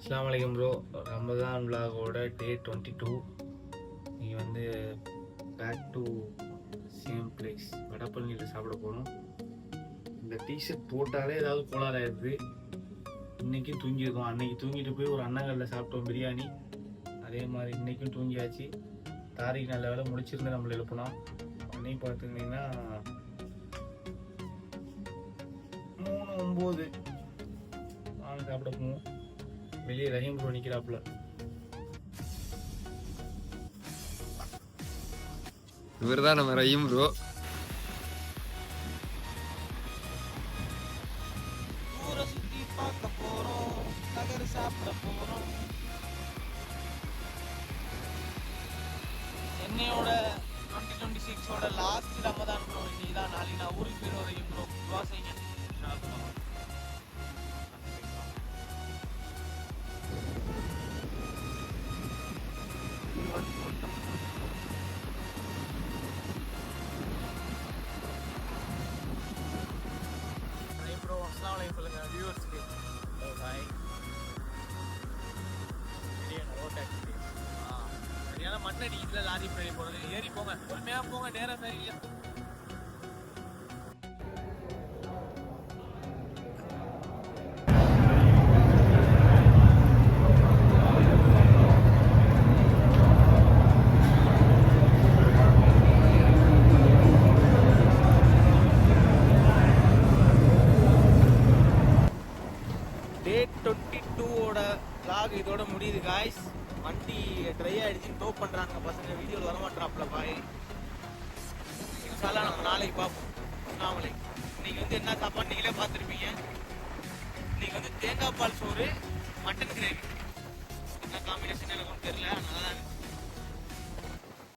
அஸ்ஸலாமு அலைக்கும் ப்ரோ. ரமதான் விலாகோட டே 22. நீ வந்து பேக் டு சேம் பிளேஸ் வடப்பள்ளியில் சாப்பிட போகணும். இந்த டிஷர்ட் போட்டாலே ஏதாவது கோளாறு ஆயிடுது. இன்றைக்கும் தூங்கியிருக்கோம். அன்னைக்கு தூங்கிட்டு போய் ஒரு அன்னங்களில் சாப்பிட்டோம் பிரியாணி. அதே மாதிரி இன்றைக்கும் தூங்கியாச்சு. தாரிக்கு நல்ல வேலை முடிச்சிருந்து நம்மளை எழுப்பணும். அன்னைக்கு பார்த்துக்கிட்டிங்கன்னா 3:09 நானும் சாப்பிட போவோம். வெளியே ரஹீம் ப்ரோ நிற்கிறாப்புல. இவர் தான் நம்ம ரஹீம் ப்ரோ. என்னையோட 2026 லாஸ்ட் ரமதான் ப்ரோ. இன்னைக்கு தான் நாளைக்கு நான் ஊருக்கு போயிடும் ரஹீம் ப்ரோ. துவா செய்யுங்க. ப்ரோ அஸ்ஸலாமு அலைக்கும் சொல்லுங்க வியூவர்ஸ்க்கு. ஹாய். சரியான மண்ணடி இதுல லாரி ஃபேரி போறது. ஏறி போங்க, பொறுமையா போங்க, நேரம் சரியில்லை. டே 22ஓட vlog இதோட முடியுது காய்ஸ். வண்டி ட்ரை ஆயிடுச்சுன்னு டோ பண்றாங்க பசங்க. வீடியோவில் வரமாட்டாப்ல பாய். இன்ஷால்லா நம்ம நாளைக்கு பார்ப்போம். அஸ்ஸலாமு அலைக்கும். இன்னைக்கு வந்து என்ன சாப்பாடு நீங்களே பார்த்துருப்பீங்க. இன்னைக்கு வந்து தேங்காய் பால் சோறு, மட்டன் கிரேவி. என்ன காம்பினேஷன் எனக்கு ஒன்றும் தெரியல. நல்லா